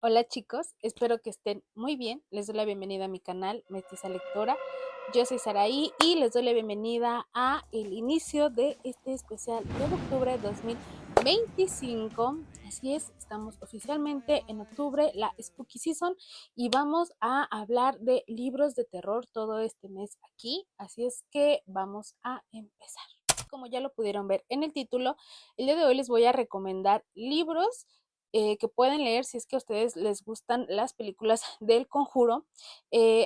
Hola chicos, espero que estén muy bien. Les doy la bienvenida a mi canal Mestiza Lectora. Yo soy Saraí y les doy la bienvenida a el inicio de este especial de octubre 2025. Así es, estamos oficialmente en octubre, la Spooky Season, y vamos a hablar de libros de terror todo este mes aquí. Así es que vamos a empezar. Como ya lo pudieron ver en el título, el día de hoy les voy a recomendar libros que pueden leer si es que a ustedes les gustan las películas del Conjuro.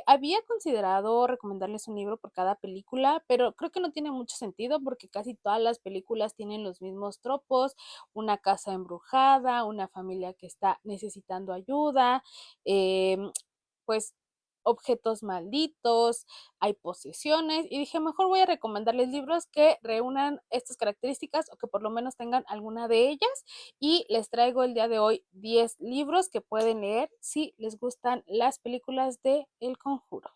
Había considerado recomendarles un libro por cada película, pero creo que no tiene mucho sentido porque casi todas las películas tienen los mismos tropos: una casa embrujada, una familia que está necesitando ayuda, eh, pues objetos malditos, hay posesiones, y dije, mejor voy a recomendarles libros que reúnan estas características o que por lo menos tengan alguna de ellas, y les traigo el día de hoy 10 libros que pueden leer si les gustan las películas de El Conjuro.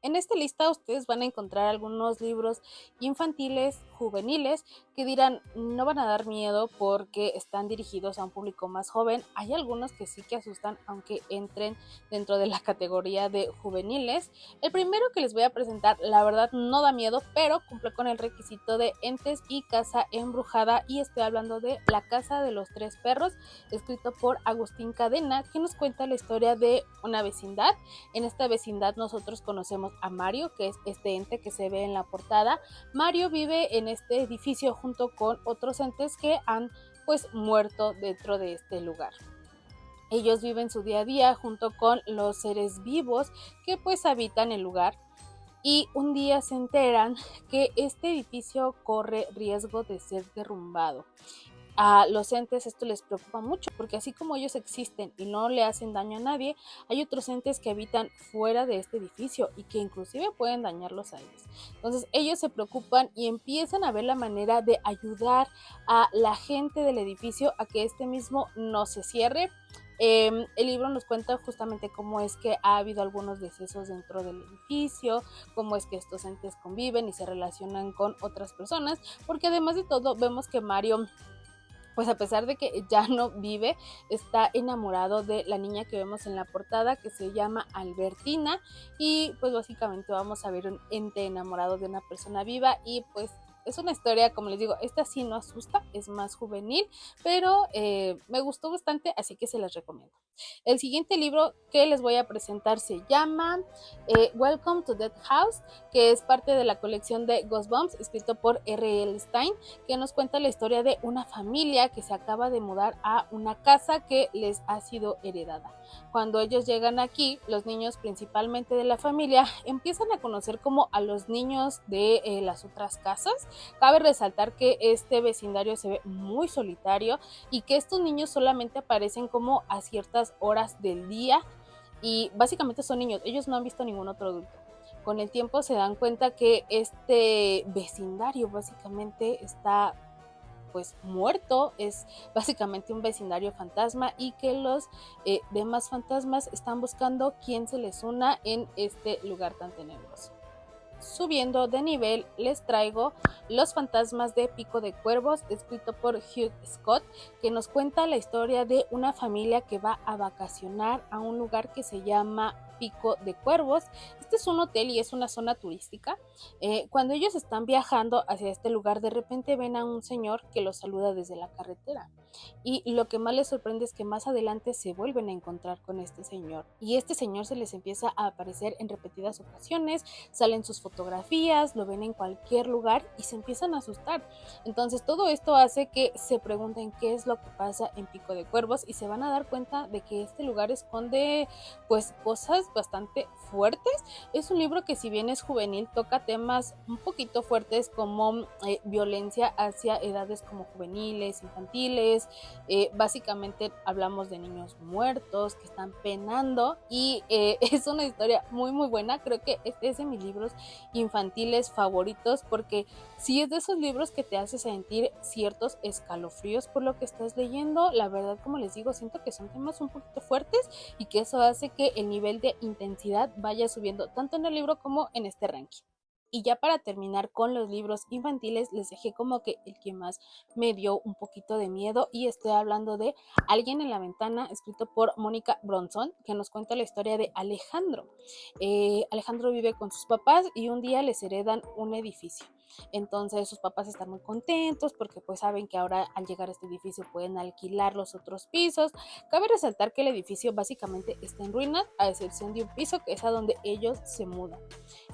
En esta lista ustedes van a encontrar algunos libros infantiles, juveniles, que dirán no van a dar miedo porque están dirigidos a un público más joven. Hay algunos que sí que asustan aunque entren dentro de la categoría de juveniles. El primero que les voy a presentar, la verdad no da miedo, pero cumple con el requisito de entes y casa embrujada, y estoy hablando de La Casa de los Tres Perros, escrito por Agustín Cadena, que nos cuenta la historia de una vecindad. En esta vecindad nosotros conocemos a Mario, que es este ente que se ve en la portada. Mario vive en este edificio junto con otros entes que han pues muerto dentro de este lugar. Ellos viven su día a día junto con los seres vivos que pues habitan el lugar, y un día se enteran que este edificio corre riesgo de ser derrumbado. A los entes esto les preocupa mucho porque así como ellos existen y no le hacen daño a nadie, hay otros entes que habitan fuera de este edificio y que inclusive pueden dañarlos a ellos. Entonces ellos se preocupan y empiezan a ver la manera de ayudar a la gente del edificio a que este mismo no se cierre. El libro nos cuenta justamente cómo es que ha habido algunos decesos dentro del edificio, cómo es que estos entes conviven y se relacionan con otras personas, porque además de todo vemos que Mario, pues a pesar de que ya no vive, está enamorado de la niña que vemos en la portada, que se llama Albertina, y pues básicamente vamos a ver un ente enamorado de una persona viva, y pues es una historia, como les digo, esta sí no asusta, es más juvenil, pero me gustó bastante, así que se las recomiendo. El siguiente libro que les voy a presentar se llama Welcome to Dead House, que es parte de la colección de Ghost Bombs, escrito por R.L. Stein, que nos cuenta la historia de una familia que se acaba de mudar a una casa que les ha sido heredada. Cuando ellos llegan aquí, los niños principalmente de la familia empiezan a conocer como a los niños de las otras casas. Cabe resaltar que este vecindario se ve muy solitario y que estos niños solamente aparecen como a ciertas horas del día, y básicamente son niños, ellos no han visto ningún otro adulto. Con el tiempo se dan cuenta que este vecindario básicamente está pues muerto, es básicamente un vecindario fantasma, y que los demás fantasmas están buscando quién se les una en este lugar tan tenebroso. Subiendo de nivel, les traigo Los fantasmas de Pico de Cuervos, escrito por Hugh Scott, que nos cuenta la historia de una familia que va a vacacionar a un lugar que se llama Pico de Cuervos. Este es un hotel y es una zona turística. Cuando ellos están viajando hacia este lugar, de repente ven a un señor que los saluda desde la carretera. Y lo que más les sorprende es que más adelante se vuelven a encontrar con este señor. Y este señor se les empieza a aparecer en repetidas ocasiones, salen sus fotografías, lo ven en cualquier lugar y se empiezan a asustar. Entonces todo esto hace que se pregunten qué es lo que pasa en Pico de Cuervos, y se van a dar cuenta de que este lugar esconde pues cosas bastante fuertes. Es un libro que, si bien es juvenil, toca temas un poquito fuertes como violencia hacia edades como juveniles, infantiles. Básicamente hablamos de niños muertos que están penando, y es una historia muy muy buena. Creo que este es de mis libros infantiles favoritos porque sí es de esos libros que te hace sentir ciertos escalofríos por lo que estás leyendo. La verdad, como les digo, siento que son temas un poquito fuertes y que eso hace que el nivel de intensidad vaya subiendo tanto en el libro como en este ranking. Y ya para terminar con los libros infantiles, les dejé como que el que más me dio un poquito de miedo, y estoy hablando de Alguien en la ventana, escrito por Mónica Bronson, que nos cuenta la historia de Alejandro. Alejandro vive con sus papás y un día les heredan un edificio. Entonces sus papás están muy contentos porque pues saben que ahora al llegar a este edificio pueden alquilar los otros pisos. Cabe resaltar que el edificio básicamente está en ruinas, a excepción de un piso que es a donde ellos se mudan.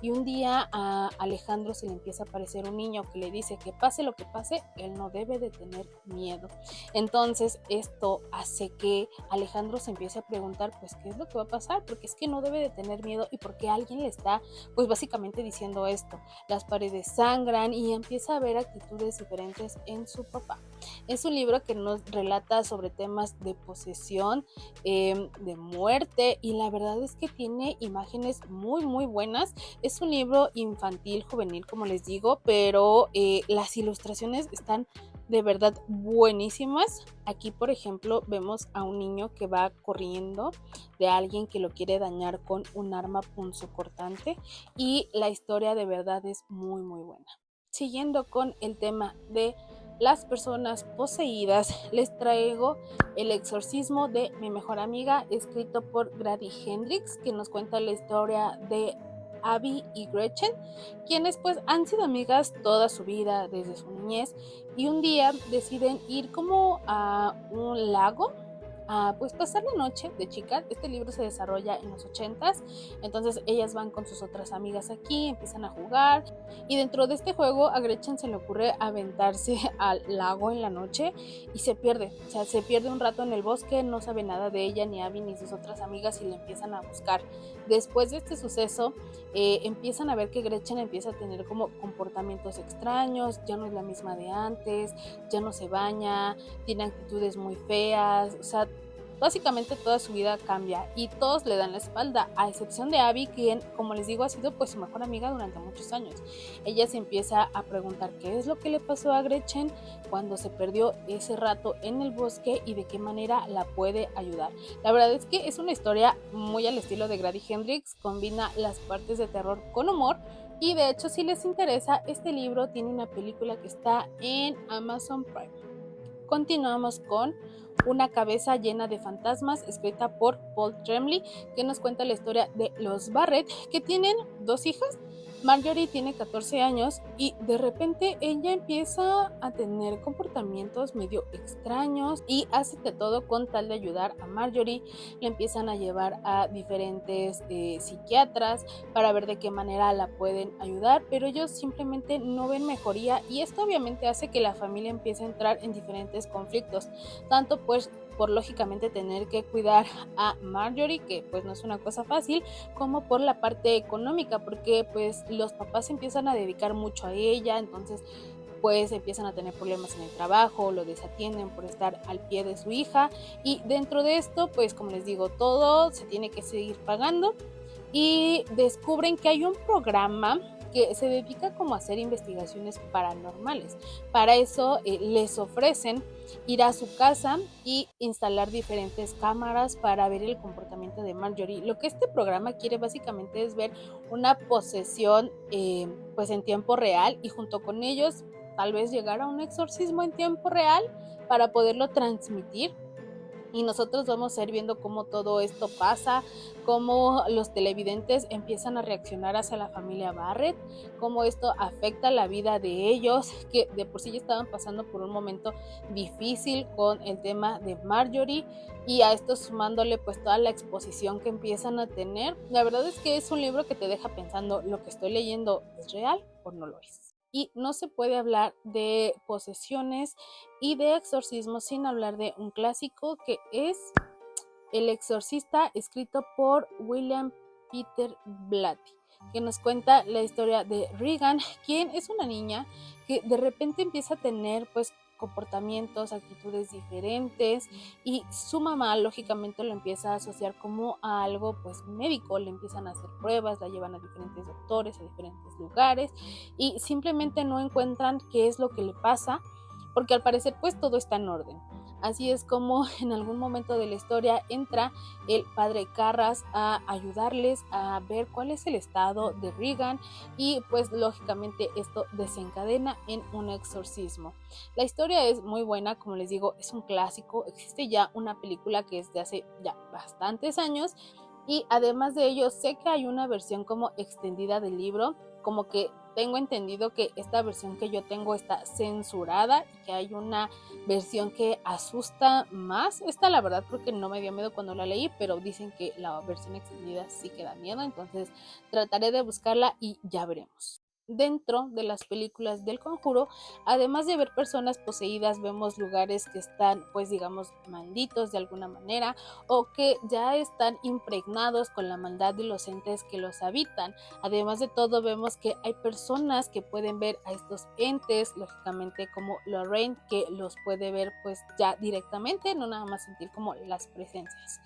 Y un día a Alejandro se le empieza a aparecer un niño que le dice que pase lo que pase, él no debe de tener miedo. Entonces esto hace que Alejandro se empiece a preguntar pues qué es lo que va a pasar, porque es que no debe de tener miedo y porque alguien le está pues básicamente diciendo esto. Las paredes sangran y empieza a ver actitudes diferentes en su papá. Es un libro que nos relata sobre temas de posesión, de muerte, y la verdad es que tiene imágenes muy buenas. Es un libro infantil, juvenil, como les digo, pero las ilustraciones están de verdad buenísimas. Aquí, por ejemplo, vemos a un niño que va corriendo de alguien que lo quiere dañar con un arma punzocortante, y la historia de verdad es muy buena. Siguiendo con el tema de las personas poseídas, les traigo El exorcismo de mi mejor amiga, escrito por Grady Hendrix, que nos cuenta la historia de Abby y Gretchen, quienes pues han sido amigas toda su vida desde su niñez, y un día deciden ir como a un lago a pues pasar la noche de chicas. Este libro se desarrolla en los 80s, entonces ellas van con sus otras amigas aquí, empiezan a jugar, y dentro de este juego a Gretchen se le ocurre aventarse al lago en la noche y se pierde, o sea, se pierde un rato en el bosque, no sabe nada de ella, ni Abby ni sus otras amigas, y le empiezan a buscar. Después de este suceso, empiezan a ver que Gretchen empieza a tener como comportamientos extraños, ya no es la misma de antes, ya no se baña, tiene actitudes muy feas, o sea, básicamente toda su vida cambia y todos le dan la espalda, a excepción de Abby, quien, como les digo, ha sido pues su mejor amiga durante muchos años. Ella se empieza a preguntar qué es lo que le pasó a Gretchen cuando se perdió ese rato en el bosque y de qué manera la puede ayudar. La verdad es que es una historia muy al estilo de Grady Hendrix, combina las partes de terror con humor, y de hecho, si les interesa, este libro tiene una película que está en Amazon Prime. Continuamos con Una cabeza llena de fantasmas, escrita por Paul Tremblay, que nos cuenta la historia de los Barrett, que tienen dos hijas. Marjorie tiene 14 años y de repente ella empieza a tener comportamientos medio extraños y hace de todo con tal de ayudar a Marjorie. Le empiezan a llevar a diferentes psiquiatras para ver de qué manera la pueden ayudar, pero ellos simplemente no ven mejoría, y esto obviamente hace que la familia empiece a entrar en diferentes conflictos, tanto pues por lógicamente tener que cuidar a Marjorie, que pues no es una cosa fácil, como por la parte económica, porque pues los papás empiezan a dedicar mucho a ella, entonces pues empiezan a tener problemas en el trabajo, lo desatienden por estar al pie de su hija, y dentro de esto pues como les digo, todo se tiene que seguir pagando, y descubren que hay un programa que se dedica como a hacer investigaciones paranormales. Para eso les ofrecen ir a su casa y instalar diferentes cámaras para ver el comportamiento de Marjorie. Lo que este programa quiere básicamente es ver una posesión pues en tiempo real, y junto con ellos tal vez llegar a un exorcismo en tiempo real para poderlo transmitir, y nosotros vamos a ir viendo cómo todo esto pasa, cómo los televidentes empiezan a reaccionar hacia la familia Barrett, cómo esto afecta la vida de ellos, que de por sí ya estaban pasando por un momento difícil con el tema de Marjorie, y a esto sumándole pues toda la exposición que empiezan a tener. La verdad es que es un libro que te deja pensando, ¿lo que estoy leyendo es real o no lo es? Y no se puede hablar de posesiones y de exorcismo sin hablar de un clásico, que es El exorcista, escrito por William Peter Blatty, que nos cuenta la historia de Regan, quien es una niña que de repente empieza a tener pues comportamientos, actitudes diferentes, y su mamá lógicamente lo empieza a asociar como a algo pues médico. Le empiezan a hacer pruebas, la llevan a diferentes doctores, a diferentes lugares, y simplemente no encuentran qué es lo que le pasa, porque al parecer pues todo está en orden. Así es como en algún momento de la historia entra el padre Karras a ayudarles a ver cuál es el estado de Regan y pues lógicamente esto desencadena en un exorcismo. La historia es muy buena, como les digo, es un clásico, existe ya una película que es de hace ya bastantes años y además de ello sé que hay una versión como extendida del libro, como que tengo entendido que esta versión que yo tengo está censurada y que hay una versión que asusta más. Esta la verdad creo que no me dio miedo cuando la leí, pero dicen que la versión extendida sí que da miedo, entonces trataré de buscarla y ya veremos. Dentro de las películas del Conjuro, además de ver personas poseídas, vemos lugares que están, pues digamos, malditos de alguna manera o que ya están impregnados con la maldad de los entes que los habitan. Además de todo, vemos que hay personas que pueden ver a estos entes, lógicamente como Lorraine, que los puede ver pues ya directamente, no nada más sentir como las presencias.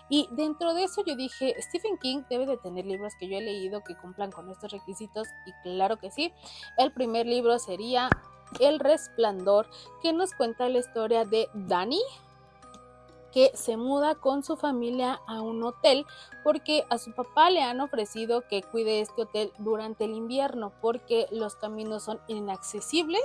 Y dentro de eso yo dije, Stephen King debe de tener libros que yo he leído que cumplan con estos requisitos y claro que sí. El primer libro sería El Resplandor, que nos cuenta la historia de Danny, que se muda con su familia a un hotel porque a su papá le han ofrecido que cuide este hotel durante el invierno porque los caminos son inaccesibles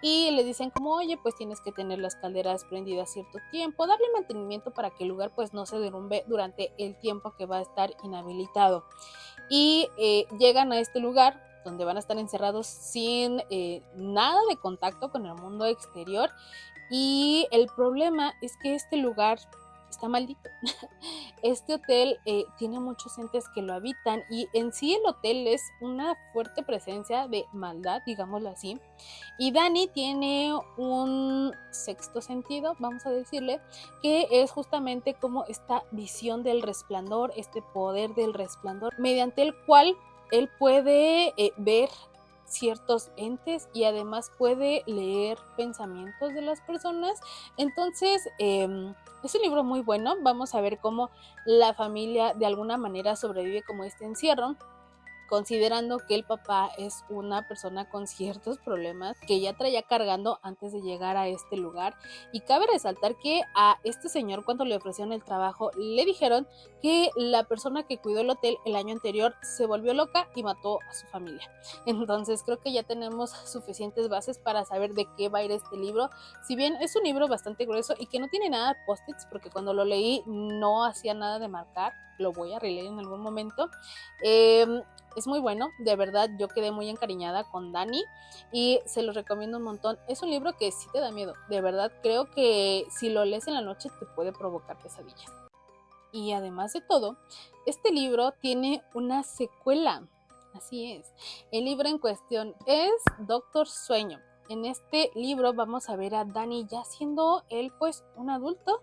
y le dicen como, oye, pues tienes que tener las calderas prendidas cierto tiempo, darle mantenimiento para que el lugar pues no se derrumbe durante el tiempo que va a estar inhabilitado. Y llegan a este lugar donde van a estar encerrados sin nada de contacto con el mundo exterior y el problema es que este lugar está maldito. Este hotel tiene muchos entes que lo habitan y en sí el hotel es una fuerte presencia de maldad, digámoslo así. Y Dani tiene un sexto sentido, vamos a decirle, que es justamente como esta visión del resplandor, este poder del resplandor, mediante el cual él puede ver ciertos entes y además puede leer pensamientos de las personas. Entonces, es un libro muy bueno. Vamos a ver cómo la familia de alguna manera sobrevive como este encierro, considerando que el papá es una persona con ciertos problemas que ya traía cargando antes de llegar a este lugar. Y cabe resaltar que a este señor, cuando le ofrecieron el trabajo, le dijeron que la persona que cuidó el hotel el año anterior se volvió loca y mató a su familia. Entonces creo que ya tenemos suficientes bases para saber de qué va a ir este libro. Si bien es un libro bastante grueso y que no tiene nada de post-its, porque cuando lo leí no hacía nada de marcar, lo voy a releer en algún momento. Es muy bueno, de verdad yo quedé muy encariñada con Dani y se lo recomiendo un montón. Es un libro que sí te da miedo, de verdad creo que si lo lees en la noche te puede provocar pesadillas. Y además de todo, este libro tiene una secuela, así es. El libro en cuestión es Doctor Sueño. En este libro vamos a ver a Dani ya siendo él pues un adulto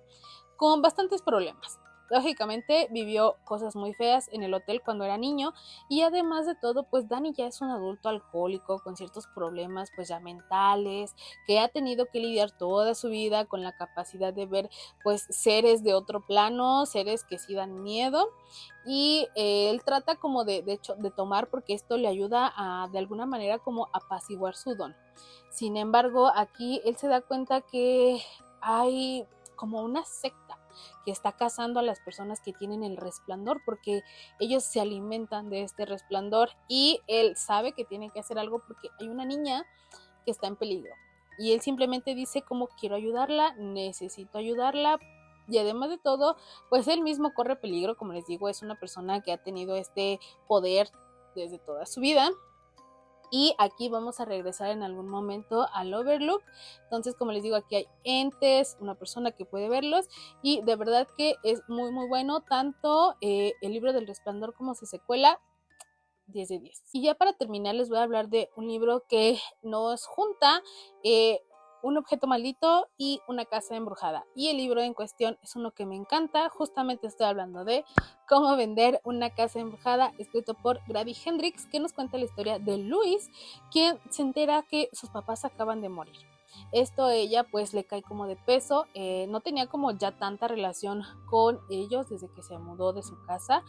con bastantes problemas. Lógicamente vivió cosas muy feas en el hotel cuando era niño y además de todo pues Dani ya es un adulto alcohólico con ciertos problemas pues ya mentales, que ha tenido que lidiar toda su vida con la capacidad de ver pues seres de otro plano, seres que sí dan miedo y él trata como de hecho de tomar porque esto le ayuda a de alguna manera como apaciguar su don. Sin embargo aquí él se da cuenta que hay como una secta que está cazando a las personas que tienen el resplandor porque ellos se alimentan de este resplandor y él sabe que tiene que hacer algo porque hay una niña que está en peligro y él simplemente dice como quiero ayudarla, necesito ayudarla y además de todo pues él mismo corre peligro, como les digo es una persona que ha tenido este poder desde toda su vida. Y aquí vamos a regresar en algún momento al Overlook. Entonces, como les digo, aquí hay entes, una persona que puede verlos y de verdad que es muy muy bueno tanto el libro del resplandor como su secuela, 10 de 10. Y ya para terminar les voy a hablar de un libro que nos junta un objeto maldito y una casa embrujada. Y el libro en cuestión es uno que me encanta. Justamente estoy hablando de Cómo vender una casa embrujada, escrito por Grady Hendrix, que nos cuenta la historia de Luis, quien se entera que sus papás acaban de morir. Esto a ella pues le cae como de peso, no tenía como ya tanta relación con ellos desde que se mudó de su casa,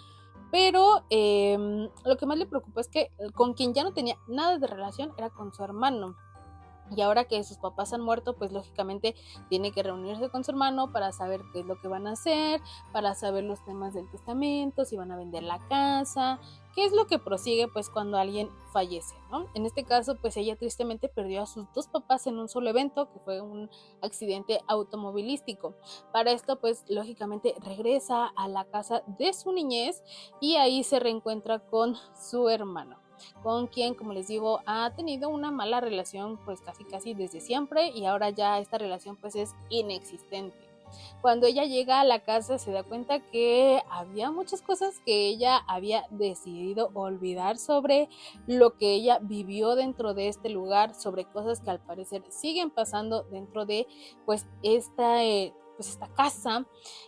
pero lo que más le preocupó es que con quien ya no tenía nada de relación era con su hermano. Y ahora que sus papás han muerto, pues lógicamente tiene que reunirse con su hermano para saber qué es lo que van a hacer, para saber los temas del testamento, si van a vender la casa, qué es lo que prosigue pues cuando alguien fallece, ¿no? En este caso, pues ella tristemente perdió a sus dos papás en un solo evento, que fue un accidente automovilístico. Para esto, pues lógicamente regresa a la casa de su niñez y ahí se reencuentra con su hermano, con quien, como les digo, ha tenido una mala relación pues casi desde siempre, y ahora ya esta relación pues es inexistente. Cuando ella llega a la casa se da cuenta que había muchas cosas que ella había decidido olvidar sobre lo que ella vivió dentro de este lugar, sobre cosas que al parecer siguen pasando dentro de pues esta casa.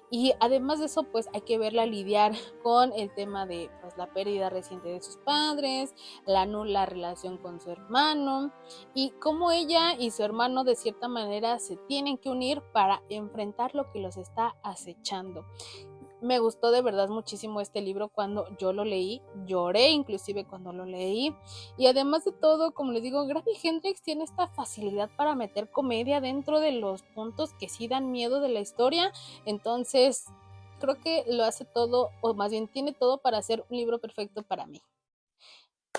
Y además de eso, pues hay que verla lidiar con el tema de pues la pérdida reciente de sus padres, la nula relación con su hermano, y cómo ella y su hermano de cierta manera se tienen que unir para enfrentar lo que los está acechando. Me gustó de verdad muchísimo este libro cuando yo lo leí, lloré inclusive cuando lo leí, y además de todo, como les digo, Grady Hendrix tiene esta facilidad para meter comedia dentro de los puntos que sí dan miedo de la historia. Entonces creo que lo hace todo, o más bien tiene todo para ser un libro perfecto para mí.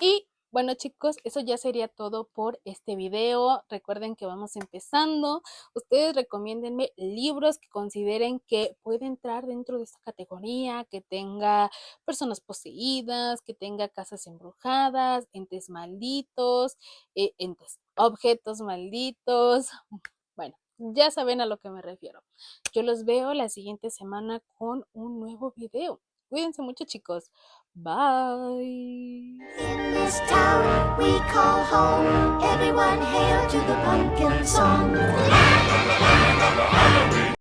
Y bueno, chicos, eso ya sería todo por este video. Recuerden que vamos empezando. Ustedes recomiéndenme libros que consideren que puede entrar dentro de esta categoría, que tenga personas poseídas, que tenga casas embrujadas, entes malditos, objetos malditos. Bueno, ya saben a lo que me refiero. Yo los veo la siguiente semana con un nuevo video. Cuídense mucho, chicos. Bye. In this town we call home, everyone hail to the pumpkin song.